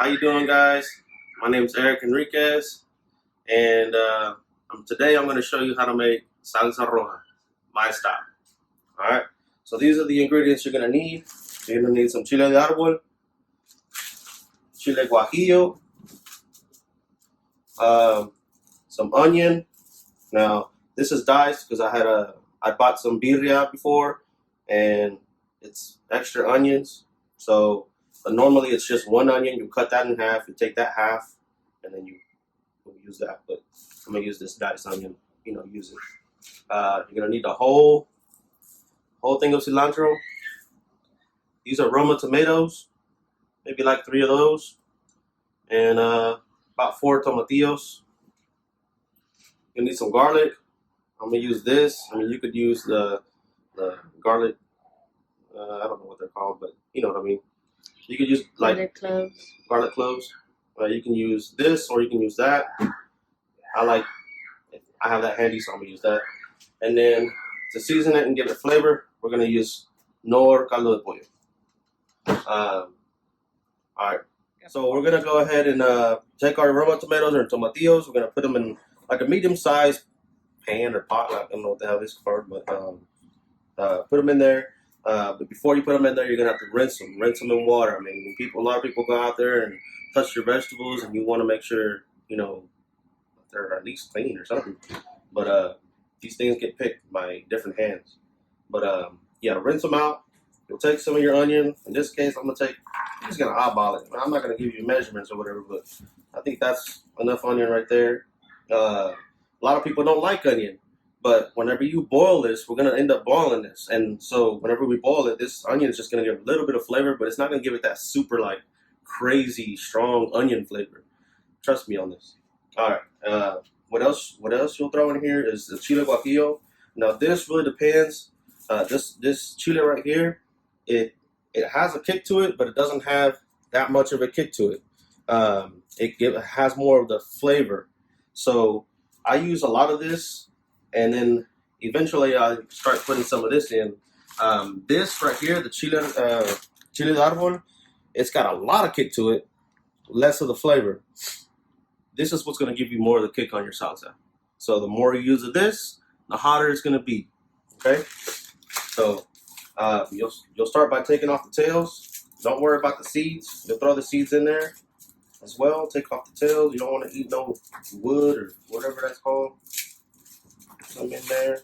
How you doing, guys? My name is Eric Enriquez, and today I'm going to show you how to make Salsa Roja, my style. All right. So these are the ingredients you're going to need. You're going to need some Chile de Arbol, Chile Guajillo, some onion. Now this is diced because I bought some birria before, and it's extra onions. So normally it's just one onion. You cut that in half. You take that half, and then you use that. But I'm gonna use this diced onion. Use it. You're gonna need the whole thing of cilantro. These are Roma tomatoes, maybe like 3 of those, and about 4 tomatillos. You need some garlic. I'm gonna use this. I mean, you could use the garlic. I don't know what they're called, but you know what I mean. You could use like garlic cloves. Garlic cloves. You can use this, or you can use that. I have that handy, so I'm gonna use that. And then to season it and give it flavor, we're gonna use Knorr Caldo de Pollo. All right. So we're gonna go ahead and take our Roma tomatoes or tomatillos. We're gonna put them in like a medium-sized pan or pot. I don't know what the hell this is called, but put them in there. But before you put them in there, you're gonna have to rinse them. Rinse them in water. I mean, a lot of people go out there and touch your vegetables, and you want to make sure they're at least clean or something. But these things get picked by different hands. But yeah, rinse them out. You'll take some of your onion. In this case, I'm just gonna eyeball it. I'm not gonna give you measurements or whatever, but I think that's enough onion right there. A lot of people don't like onion, but whenever you boil this, we're gonna end up boiling this, and so whenever we boil it, this onion is just gonna give a little bit of flavor, but it's not gonna give it that super like crazy strong onion flavor. Trust me on this. All right. What else? What else you'll throw in here is the Chile Guajillo. Now this really depends. This chile right here, it has a kick to it, but it doesn't have that much of a kick to it. It has more of the flavor. So I use a lot of this, and then eventually I start putting some of this in. This right here, the Chile de Arbol, it's got a lot of kick to it, less of the flavor. This is what's going to give you more of the kick on your salsa. So the more you use of this, the hotter it's going to be. Okay. So you'll start by taking off the tails. Don't worry about the seeds. You'll throw the seeds in there as well. Take off the tails. You don't want to eat no wood or whatever that's called. Put some in there.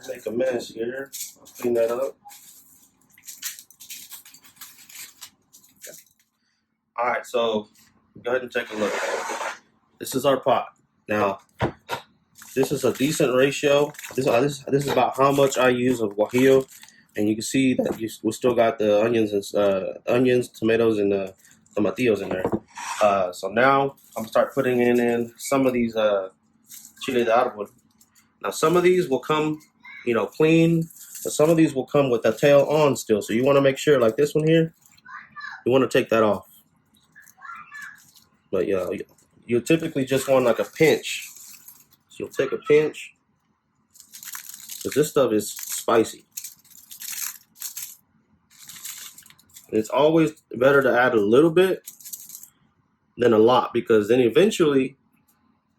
Make a mess here. I'll clean that up. Okay. All right, so go ahead and take a look. This is our pot. Now, this is a decent ratio. This is about how much I use of guajillo, and you can see that we still got the onions, tomatoes, and tomatillos in there. So now I'm gonna start putting in some of these Chile de Arbol. Now some of these will come, clean, but some of these will come with the tail on still. So you want to make sure, like this one here, you want to take that off. But yeah, you typically just want like a pinch. So you'll take a pinch, because this stuff is spicy. And it's always better to add a little bit than a lot, because then eventually,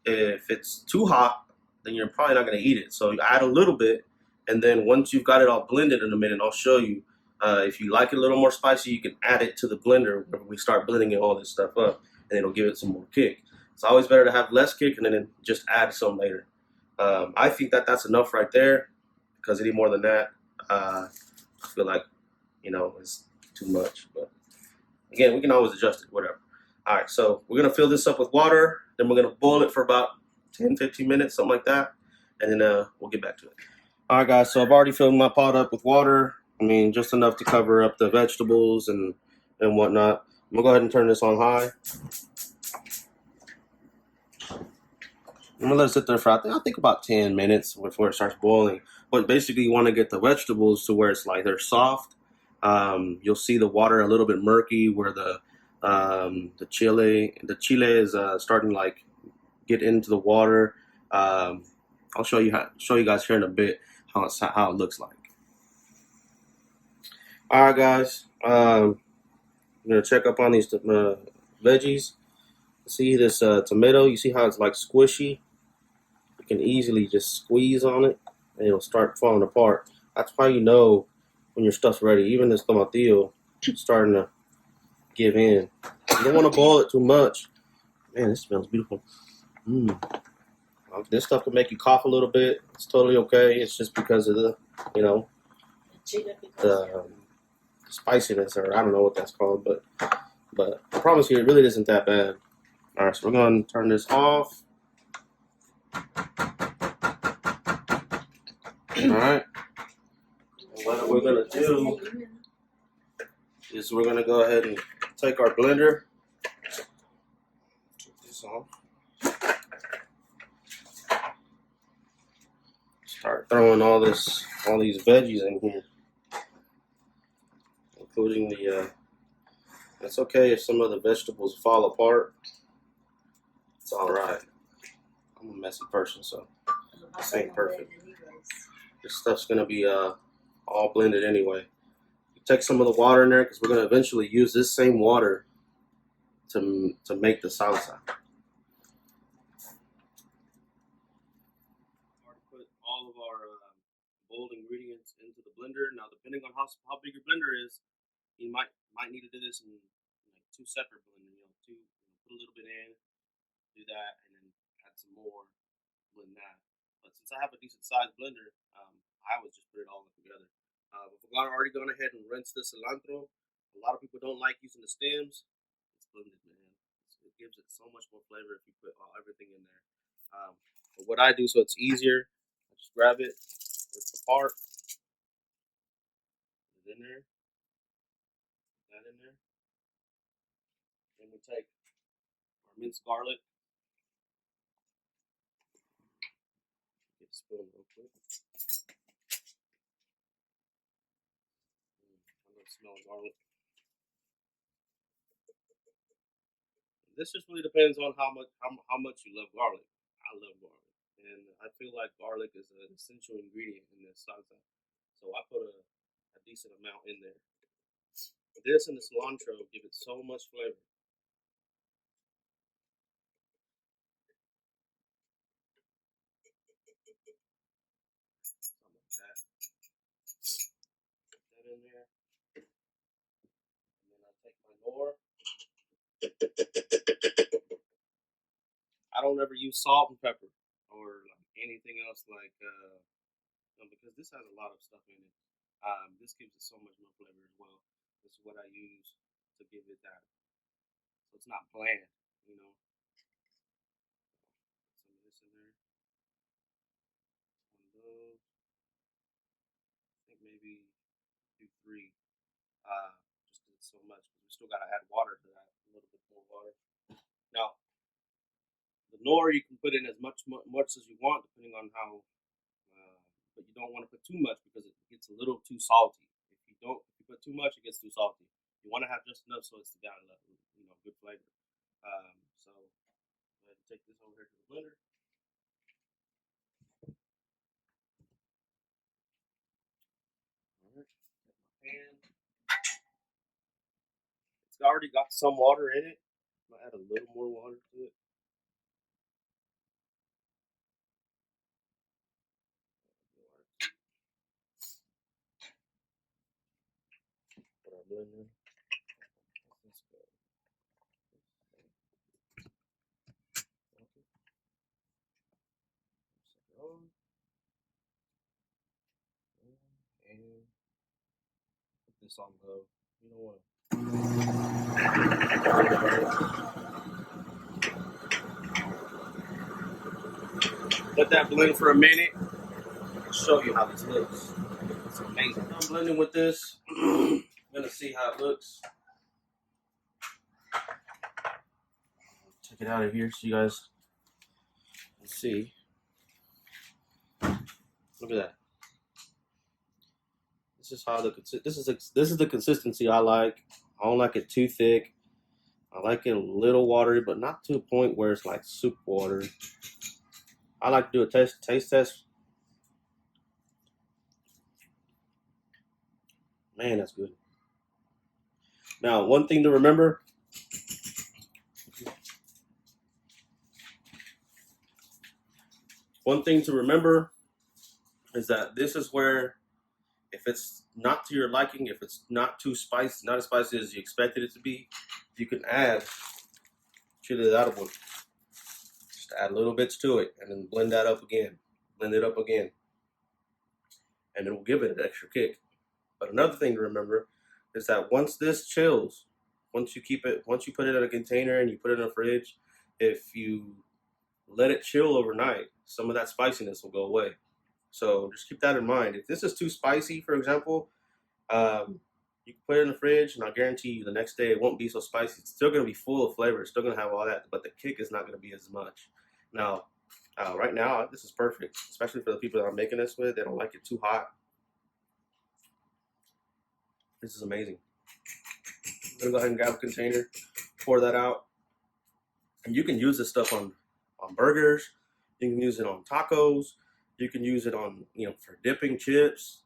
if it's too hot, then you're probably not going to eat it. So you add a little bit, and then once you've got it all blended in a minute, I'll show you. If you like it a little more spicy, you can add it to the blender when we start blending all this stuff up, and it'll give it some more kick. It's always better to have less kick and then just add some later. I think that's enough right there, because any more than that, I feel like, it's too much. But again, we can always adjust it, whatever. All right, so we're going to fill this up with water. Then we're going to boil it for about 10, 15 minutes, something like that. And then we'll get back to it. All right, guys, so I've already filled my pot up with water. I mean, just enough to cover up the vegetables and whatnot. I'm going to go ahead and turn this on high. I'm going to let it sit there for, I think about 10 minutes before it starts boiling. But basically, you want to get the vegetables to where it's like they're soft. You'll see the water a little bit murky where the chile is starting to like get into the water. I'll show you guys here in a bit how it looks like. All right, guys. I'm gonna check up on these veggies. See this tomato? You see how it's like squishy? You can easily just squeeze on it, and it'll start falling apart. That's how you know when your stuff's ready. Even this tomatillo is starting to give in. You don't want to boil it too much. Man, this smells beautiful. Mmm. This stuff can make you cough a little bit. It's totally okay. It's just because of the, you know, the spiciness, or I don't know what that's called, but I promise you, it really isn't that bad. All right, so we're gonna turn this off. All right. And what we're gonna do is we're gonna go ahead and take our blender. Take this off. Start throwing all these veggies in here, including the. It's okay if some of the vegetables fall apart. It's all right. I'm a messy person, so this ain't perfect. This stuff's gonna be all blended anyway. You take some of the water in there because we're gonna eventually use this same water to make the salsa. Put all of our boiled ingredients into the blender. Now, depending on how big your blender is, you might need to do this in like 2 separate blenders. Put a little bit in, do that, and then add some more, blend that. But since I have a decent sized blender, I would just put it all together. We've already gone ahead and rinsed the cilantro. A lot of people don't like using the stems. It's blended, man. It gives it so much more flavor if you put everything in there. But what I do so it's easier, I just grab it, rip it apart, put it in there, put that in there. Then we take our minced garlic. Get a spoon real quick. I love smelling garlic. This just really depends on how much you love garlic. I love garlic, and I feel like garlic is an essential ingredient in this salsa. So I put a decent amount in there. This and the cilantro give it so much flavor. Something like that. Put that in there, and then I take my Knorr. I don't ever use salt and pepper or like anything else because this has a lot of stuff in it. This gives it so much more flavor as well. This is what I use to give it that. So it's not bland, you know. Some of this in there. One of those. I think maybe do 3. Just because it's so much. Because we still gotta add water to that. A little bit more water. Now, the Knorr you can put in as much as you want, depending on how. But you don't want to put too much because it gets a little too salty. If you put too much, it gets too salty. You want to have just enough so it's got good flavor. So go ahead and take this over here to the blender. All right, get my pan. It's already got some water in it. I'm gonna add a little more water to it. Put our blender. Let's go. And put this on low. You don't want to. Let that blend for a minute. I'll show you how this looks. It's amazing. I'm blending with this. I'm gonna see how it looks. Take it out of here so you guys can see. Look at that. This is how this is the consistency I like. I don't like it too thick. I like it a little watery, but not to a point where it's like soup water. I like to do a taste test. Man, that's good. Now, one thing to remember. One thing to remember is that this is where, if it's not to your liking, if it's not too spicy, not as spicy as you expected it to be, you can add Chile de Arbol. Just add little bits to it and then blend that up again. Blend it up again. And it will give it an extra kick. But another thing to remember is that once this chills, once you put it in a container and you put it in a fridge, if you let it chill overnight, some of that spiciness will go away. So just keep that in mind. If this is too spicy, for example, you can put it in the fridge, and I guarantee you the next day it won't be so spicy. It's still going to be full of flavor. It's still going to have all that, but the kick is not going to be as much. Now, right now, this is perfect, especially for the people that I'm making this with. They don't like it too hot. This is amazing. I'm going to go ahead and grab a container, pour that out. And you can use this stuff on burgers. You can use it on tacos. You can use it on, for dipping chips.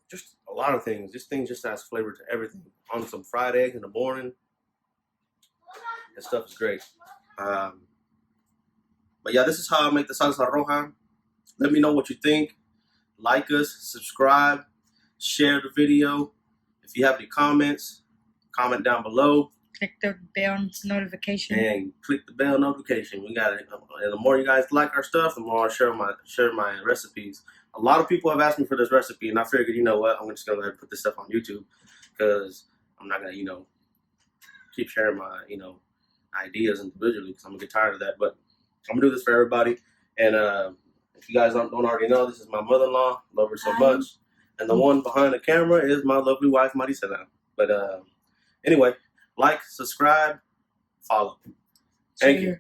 Just a lot of things. This thing just adds flavor to everything. On some fried eggs in the morning. This stuff is great. But yeah, this is how I make the salsa roja. Let me know what you think. Like us, subscribe, share the video. If you have any comments, comment down below. Click the bell notification. And click the bell notification. We got it. And the more you guys like our stuff, the more I share my recipes. A lot of people have asked me for this recipe, and I figured, you know what, I'm just gonna put this stuff on YouTube because I'm not gonna, keep sharing my, ideas individually because I'm gonna get tired of that. But I'm gonna do this for everybody. And if you guys don't already know, this is my mother-in-law. Love her so much. And the one behind the camera is my lovely wife, Maricela. But anyway. Like, subscribe, follow. Thank you.